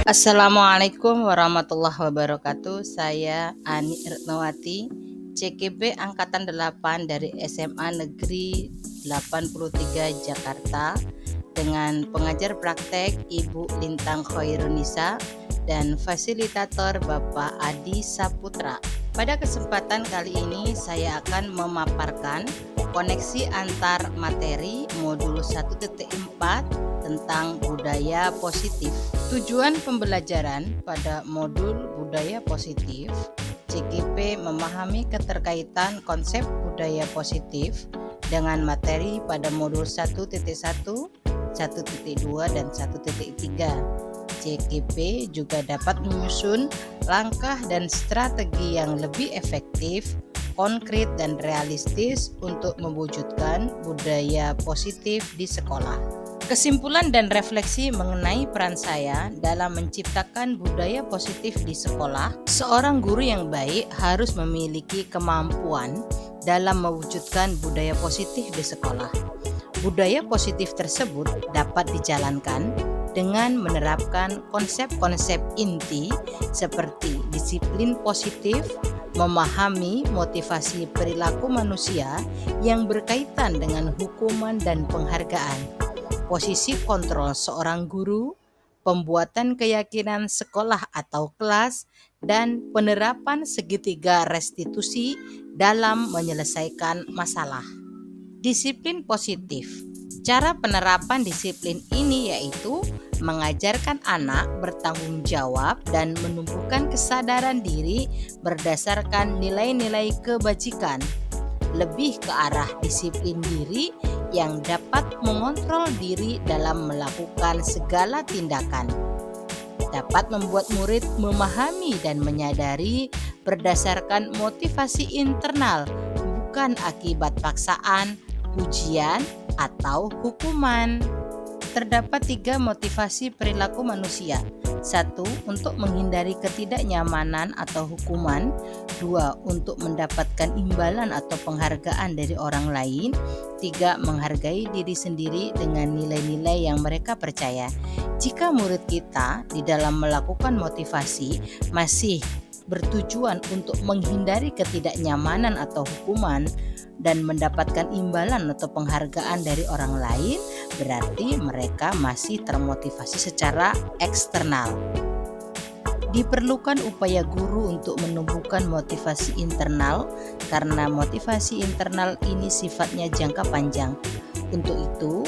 Assalamualaikum warahmatullahi wabarakatuh. Saya Ani Retnawati, CGP Angkatan 8 dari SMA Negeri 83 Jakarta, dengan pengajar praktek Ibu Lintang Khairunisa dan fasilitator Bapak Adi Saputra. Pada kesempatan kali ini saya akan memaparkan koneksi antar materi modul 1.4 tentang budaya positif. Tujuan pembelajaran pada modul budaya positif, CGP memahami keterkaitan konsep budaya positif dengan materi pada modul 1.1, 1.2, dan 1.3. CGP juga dapat menyusun langkah dan strategi yang lebih efektif, konkret, dan realistis untuk mewujudkan budaya positif di sekolah. Kesimpulan dan refleksi mengenai peran saya dalam menciptakan budaya positif di sekolah. Seorang guru yang baik harus memiliki kemampuan dalam mewujudkan budaya positif di sekolah. Budaya positif tersebut dapat dijalankan dengan menerapkan konsep-konsep inti seperti disiplin positif, memahami motivasi perilaku manusia yang berkaitan dengan hukuman dan penghargaan, posisi kontrol seorang guru, pembuatan keyakinan sekolah atau kelas, dan penerapan segitiga restitusi dalam menyelesaikan masalah. Disiplin positif. Cara penerapan disiplin ini yaitu mengajarkan anak bertanggung jawab dan menumbuhkan kesadaran diri berdasarkan nilai-nilai kebajikan, lebih ke arah disiplin diri yang dapat mengontrol diri dalam melakukan segala tindakan. Dapat membuat murid memahami dan menyadari berdasarkan motivasi internal, bukan akibat paksaan, ujian, atau hukuman. Terdapat 3 motivasi perilaku manusia. 1. Untuk menghindari ketidaknyamanan atau hukuman. 2. Untuk mendapatkan imbalan atau penghargaan dari orang lain. 3. Menghargai diri sendiri dengan nilai-nilai yang mereka percaya. Jika murid kita di dalam melakukan motivasi masih bertujuan untuk menghindari ketidaknyamanan atau hukuman dan mendapatkan imbalan atau penghargaan dari orang lain, berarti mereka masih termotivasi secara eksternal. Diperlukan upaya guru untuk menumbuhkan motivasi internal karena motivasi internal ini sifatnya jangka panjang. Untuk itu,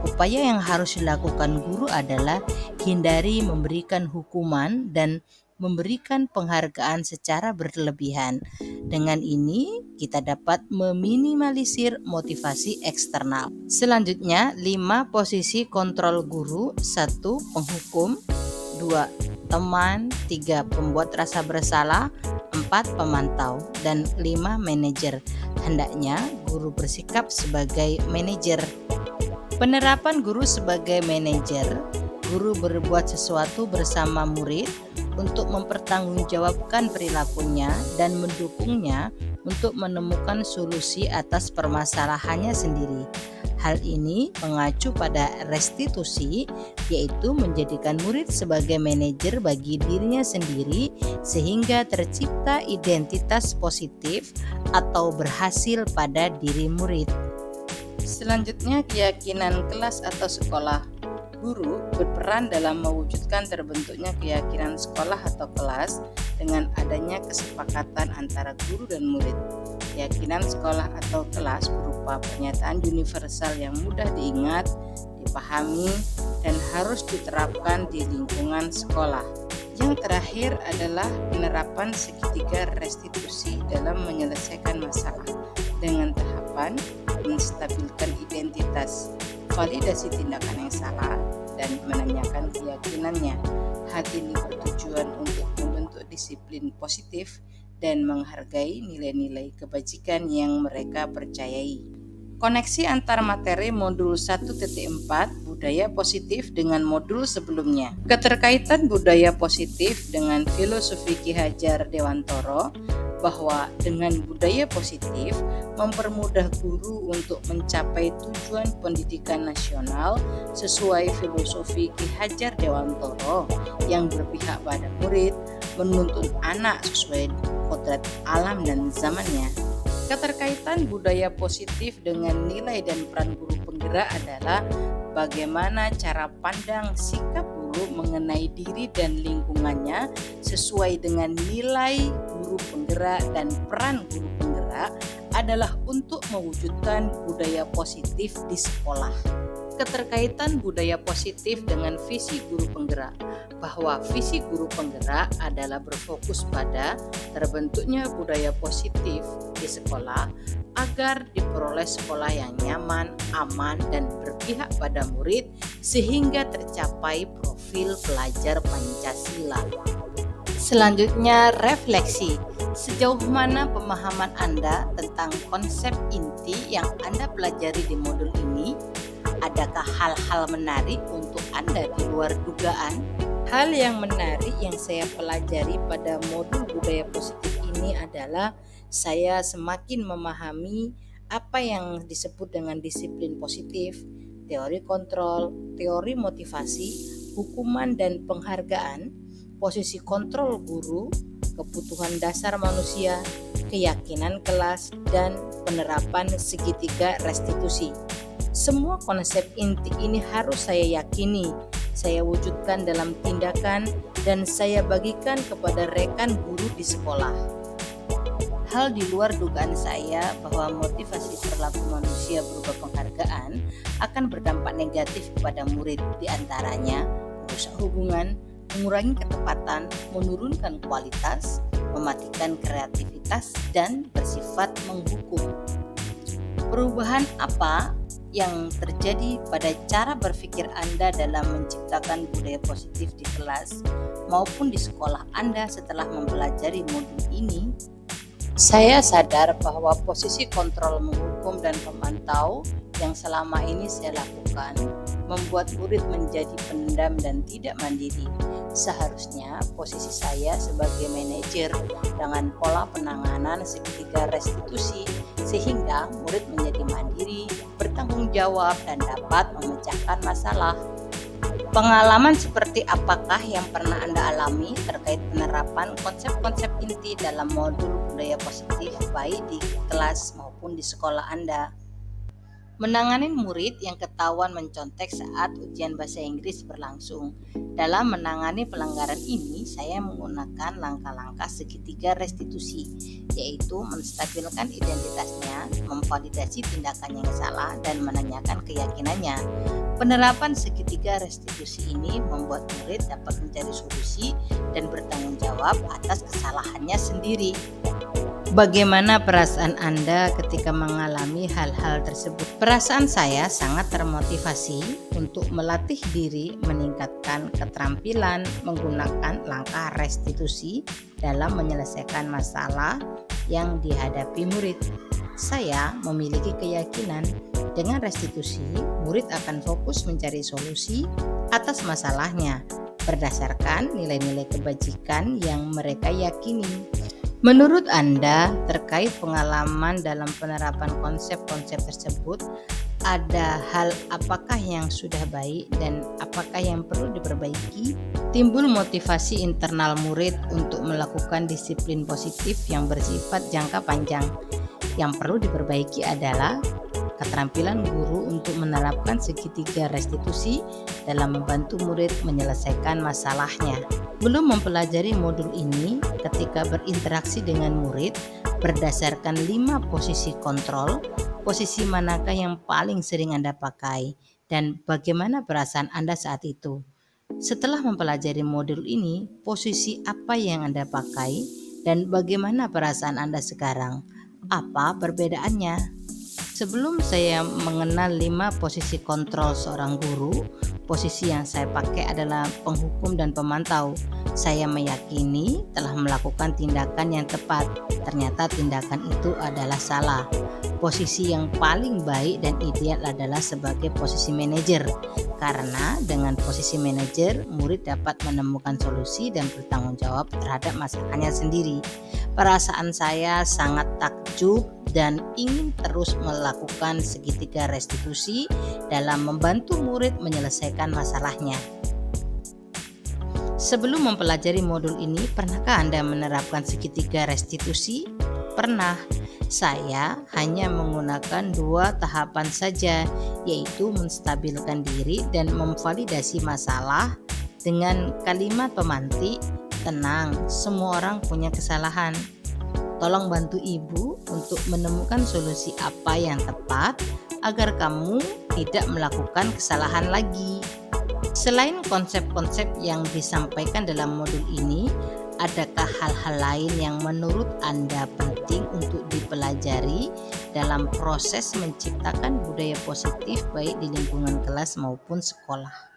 upaya yang harus dilakukan guru adalah hindari memberikan hukuman dan memberikan penghargaan secara berlebihan. Dengan ini, kita dapat meminimalisir motivasi eksternal. Selanjutnya, 5 posisi kontrol guru. 1. Penghukum. 2. Teman. 3. Pembuat rasa bersalah. 4. Pemantau. Dan 5. Manajer. Hendaknya guru bersikap sebagai manajer. Penerapan guru sebagai manajer. Guru berbuat sesuatu bersama murid untuk mempertanggungjawabkan perilakunya dan mendukungnya untuk menemukan solusi atas permasalahannya sendiri. Hal ini mengacu pada restitusi, yaitu menjadikan murid sebagai manajer bagi dirinya sendiri sehingga tercipta identitas positif atau berhasil pada diri murid. Selanjutnya, keyakinan kelas atau sekolah. Guru berperan dalam mewujudkan terbentuknya keyakinan sekolah atau kelas dengan adanya kesepakatan antara guru dan murid. Keyakinan sekolah atau kelas berupa pernyataan universal yang mudah diingat, dipahami, dan harus diterapkan di lingkungan sekolah. Yang terakhir adalah penerapan segitiga restitusi dalam menyelesaikan masalah dengan tahapan menstabilkan identitas, validasi tindakan yang salah, dan menanyakan keyakinannya. Hal ini bertujuan untuk membentuk disiplin positif dan menghargai nilai-nilai kebajikan yang mereka percayai. Koneksi antar materi modul 1.4 budaya positif dengan modul sebelumnya. Keterkaitan budaya positif dengan filosofi Ki Hajar Dewantoro bahwa dengan budaya positif mempermudah guru untuk mencapai tujuan pendidikan nasional sesuai filosofi Ki Hajar Dewantoro yang berpihak pada murid, menuntun anak sesuai kodrat alam dan zamannya. Keterkaitan budaya positif dengan nilai dan peran guru penggerak adalah bagaimana cara pandang sikap guru mengenai diri dan lingkungannya sesuai dengan nilai guru penggerak, dan peran guru penggerak adalah untuk mewujudkan budaya positif di sekolah. Keterkaitan budaya positif dengan visi guru penggerak, bahwa visi guru penggerak adalah berfokus pada terbentuknya budaya positif di sekolah agar diperoleh sekolah yang nyaman, aman, dan berpihak pada murid sehingga tercapai profil pelajar Pancasila. Selanjutnya, refleksi. Sejauh mana pemahaman Anda tentang konsep inti yang Anda pelajari di modul ini? Adakah hal-hal menarik untuk Anda di luar dugaan? Hal yang menarik yang saya pelajari pada modul budaya positif ini adalah saya semakin memahami apa yang disebut dengan disiplin positif, teori kontrol, teori motivasi, hukuman dan penghargaan, posisi kontrol guru, kebutuhan dasar manusia, keyakinan kelas, dan penerapan segitiga restitusi. Semua konsep inti ini harus saya yakini, saya wujudkan dalam tindakan, dan saya bagikan kepada rekan guru di sekolah. Hal di luar dugaan saya bahwa motivasi perilaku manusia berupa penghargaan akan berdampak negatif kepada murid, diantaranya merusak hubungan, mengurangi ketepatan, menurunkan kualitas, mematikan kreativitas, dan bersifat menghukum. Perubahan apa yang terjadi pada cara berpikir Anda dalam menciptakan budaya positif di kelas maupun di sekolah Anda setelah mempelajari modul ini? Saya sadar bahwa posisi kontrol, menghukum, dan memantau yang selama ini saya lakukan membuat murid menjadi pendam dan tidak mandiri. Seharusnya posisi saya sebagai manajer dengan pola penanganan segitiga restitusi sehingga murid menjadi mandiri, bertanggung jawab, dan dapat memecahkan masalah. Pengalaman seperti apakah yang pernah Anda alami terkait penerapan konsep-konsep inti dalam modul budaya positif baik di kelas maupun di sekolah Anda? Menangani murid yang ketahuan mencontek saat ujian bahasa Inggris berlangsung. Dalam menangani pelanggaran ini, saya menggunakan langkah-langkah segitiga restitusi, yaitu menstabilkan identitasnya, memvalidasi tindakan yang salah, dan menanyakan keyakinannya. Penerapan segitiga restitusi ini membuat murid dapat mencari solusi dan bertanggung jawab atas kesalahannya sendiri. Bagaimana perasaan Anda ketika mengalami hal-hal tersebut? Perasaan saya sangat termotivasi untuk melatih diri meningkatkan keterampilan menggunakan langkah restitusi dalam menyelesaikan masalah yang dihadapi murid. Saya memiliki keyakinan dengan restitusi, murid akan fokus mencari solusi atas masalahnya berdasarkan nilai-nilai kebajikan yang mereka yakini. Menurut Anda, terkait pengalaman dalam penerapan konsep-konsep tersebut, ada hal apakah yang sudah baik dan apakah yang perlu diperbaiki? Timbul motivasi internal murid untuk melakukan disiplin positif yang bersifat jangka panjang. Yang perlu diperbaiki adalah keterampilan guru untuk menerapkan segitiga restitusi dalam membantu murid menyelesaikan masalahnya. Belum mempelajari modul ini, ketika berinteraksi dengan murid berdasarkan 5 posisi kontrol, posisi manakah yang paling sering Anda pakai dan bagaimana perasaan Anda saat itu? Setelah mempelajari modul ini, posisi apa yang Anda pakai dan bagaimana perasaan Anda sekarang? Apa perbedaannya? Sebelum saya mengenal 5 posisi kontrol seorang guru, Posisi yang saya pakai adalah penghukum dan pemantau. Saya meyakini telah melakukan tindakan yang tepat. Ternyata tindakan itu adalah salah. Posisi yang paling baik dan ideal adalah sebagai posisi manajer, karena dengan posisi manajer, murid dapat menemukan solusi dan bertanggung jawab terhadap masalahnya sendiri. Perasaan saya sangat takjub dan ingin terus melakukan segitiga restitusi dalam membantu murid menyelesaikan masalahnya. Sebelum mempelajari modul ini, pernahkah Anda menerapkan segitiga restitusi? Pernah. Saya hanya menggunakan 2 tahapan saja, yaitu menstabilkan diri dan memvalidasi masalah dengan kalimat pemantik, "Tenang, semua orang punya kesalahan. Tolong bantu ibu untuk menemukan solusi apa yang tepat agar kamu tidak melakukan kesalahan lagi." Selain konsep-konsep yang disampaikan dalam modul ini, adakah hal-hal lain yang menurut Anda penting untuk dipelajari dalam proses menciptakan budaya positif baik di lingkungan kelas maupun sekolah?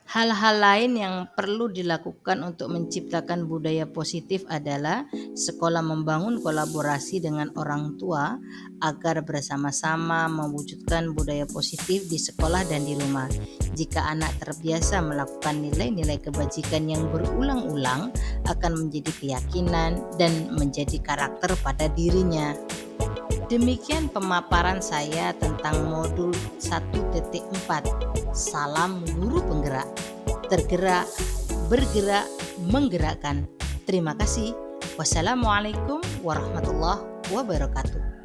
Hal-hal lain yang perlu dilakukan untuk menciptakan budaya positif adalah sekolah membangun kolaborasi dengan orang tua agar bersama-sama mewujudkan budaya positif di sekolah dan di rumah. Jika anak terbiasa melakukan nilai-nilai kebajikan yang berulang-ulang, akan menjadi keyakinan dan menjadi karakter pada dirinya. Demikian pemaparan saya tentang modul 1.4. Salam guru penggerak. Tergerak, bergerak, menggerakkan. Terima kasih. Wassalamualaikum warahmatullahi wabarakatuh.